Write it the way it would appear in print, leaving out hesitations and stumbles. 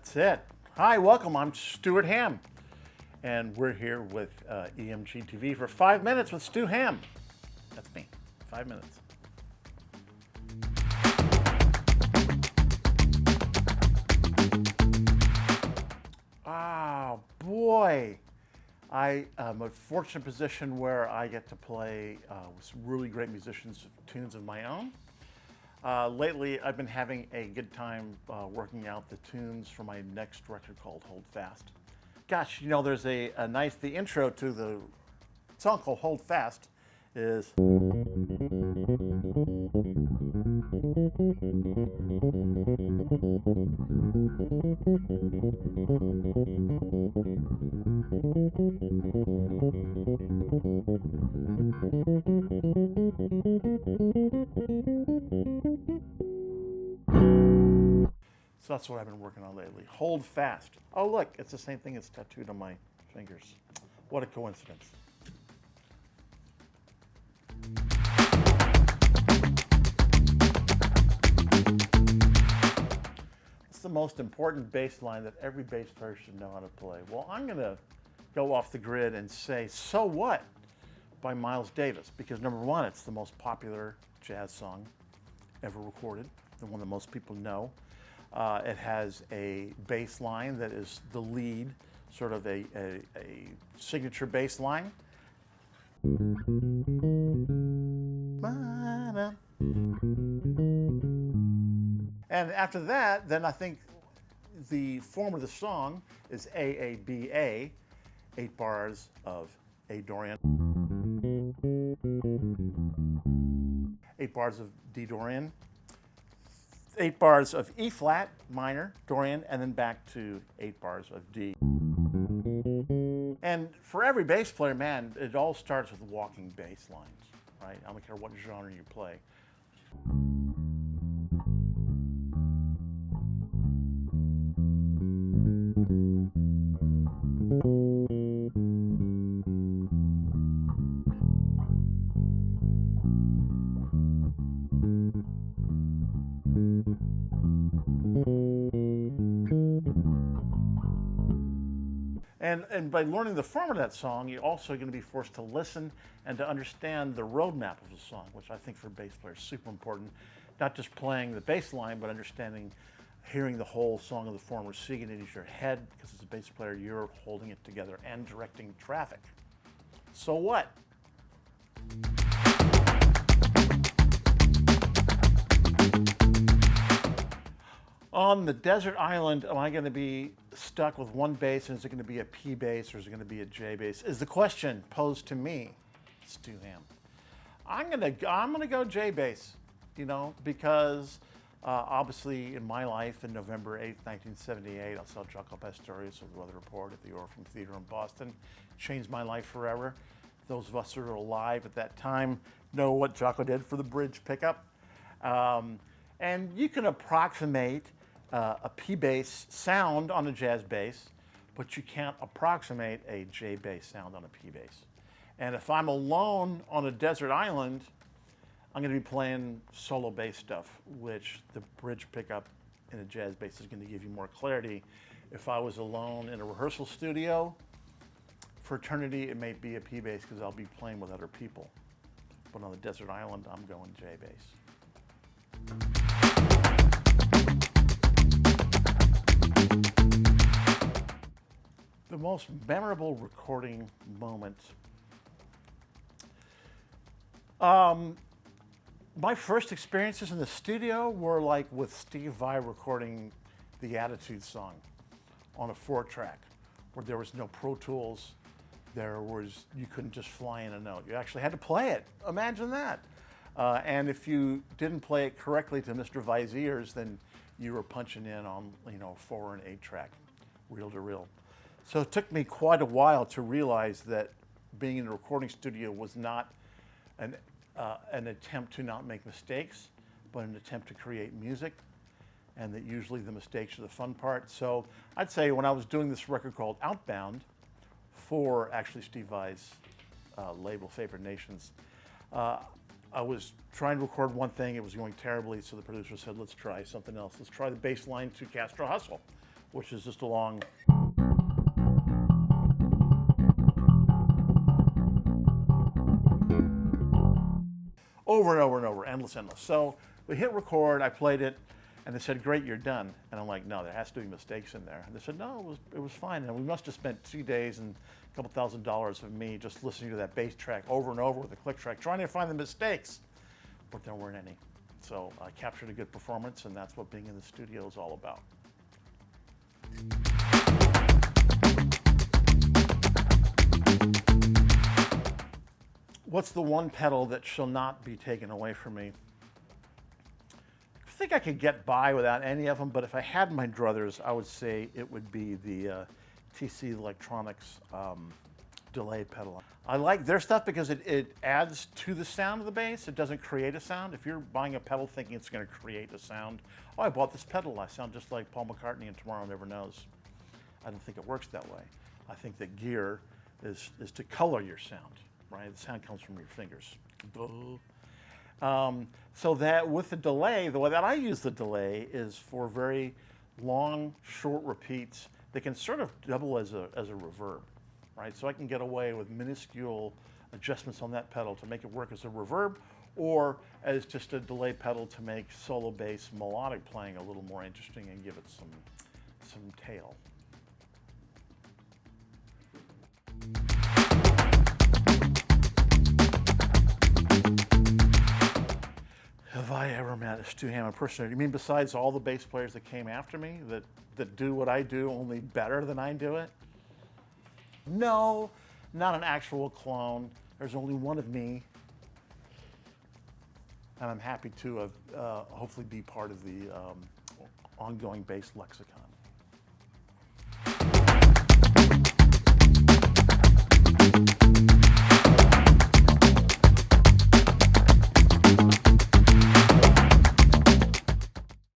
That's it. Hi, welcome. I'm Stuart Hamm, and we're here with EMGtv for 5 minutes with Stu Hamm. That's me. 5 minutes. Oh boy, I am a fortunate position where I get to play with some really great musicians, tunes of my own. Lately, I've been having a good time working out the tunes for my next record called Hold Fast. Gosh, you know, there's the intro to the song called Hold Fast is. So that's what I've been working on lately. Hold Fast. Oh look, it's the same thing that's tattooed on my fingers. What a coincidence. It's the most important bass line that every bass player should know how to play. Well, I'm gonna go off the grid and say, So What? By Miles Davis, because number one, it's the most popular jazz song ever recorded, the one that most people know. It has a bass line that is the lead, sort of a signature bass line. And after that, then I think the form of the song is AABA, 8 bars of A Dorian, 8 bars of D Dorian, 8 bars of E flat minor, Dorian, and then back to 8 bars of D. And for every bass player, man, it all starts with walking bass lines, right? I don't care what genre you play. And by learning the form of that song, you're also going to be forced to listen and to understand the roadmap of the song, which I think for bass players is super important. Not just playing the bass line, but understanding, hearing the whole song of the form, or seeing it in your head, because as a bass player, you're holding it together and directing traffic. So what? On the desert island, am I going to be stuck with one bass, and is it going to be a P bass or is it going to be a J bass? Is the question posed to me, Stu Ham. I'm gonna go J bass, you know, because obviously in my life, in November 8th, 1978, I saw Jaco Pastorius of the Weather Report at the Orpheum Theater in Boston. Changed my life forever. Those of us who are alive at that time know what Jaco did for the bridge pickup. And you can approximate a P bass sound on a jazz bass, but you can't approximate a J bass sound on a P bass. And if I'm alone on a desert island, I'm going to be playing solo bass stuff, which the bridge pickup in a jazz bass is going to give you more clarity. If I was alone in a rehearsal studio, for eternity, it may be a P bass because I'll be playing with other people. But on the desert island, I'm going J bass. The most memorable recording moment. My first experiences in the studio were like with Steve Vai recording the Attitude song on a 4-track, where there was no Pro Tools. You couldn't just fly in a note. You actually had to play it. Imagine that. And if you didn't play it correctly to Mr. Vai's ears, then you were punching in on, 4 and 8-track, reel to reel. So it took me quite a while to realize that being in a recording studio was not an attempt to not make mistakes, but an attempt to create music, and that usually the mistakes are the fun part. So I'd say when I was doing this record called Outbound for actually Steve Vai's label, Favored Nations, I was trying to record one thing, it was going terribly, so the producer said, let's try something else. Let's try the bass line to Castro Hustle, which is just a long. Over and over and over, endless. So we hit record, I played it, and they said, great, you're done. And I'm like, no, there has to be mistakes in there. And they said, no, it was fine. And we must have spent 2 days and a couple $1,000s of me just listening to that bass track over and over with a click track, trying to find the mistakes, but there weren't any. So I captured a good performance, and that's what being in the studio is all about. What's the one pedal that shall not be taken away from me? I think I could get by without any of them, but if I had my druthers, I would say it would be the TC Electronics delay pedal. I like their stuff because it adds to the sound of the bass. It doesn't create a sound. If you're buying a pedal thinking it's going to create a sound, oh, I bought this pedal, I sound just like Paul McCartney and Tomorrow Never Knows. I don't think it works that way. I think that gear is to color your sound. Right, the sound comes from your fingers. So that with the delay, the way that I use the delay is for very long, short repeats that can sort of double as a reverb, right? So I can get away with minuscule adjustments on that pedal to make it work as a reverb or as just a delay pedal to make solo bass melodic playing a little more interesting and give it some tail. Have I ever met a Stu Hamm impersonator? You mean besides all the bass players that came after me that do what I do, only better than I do it? No, not an actual clone. There's only one of me. And I'm happy to hopefully be part of the ongoing bass lexicon.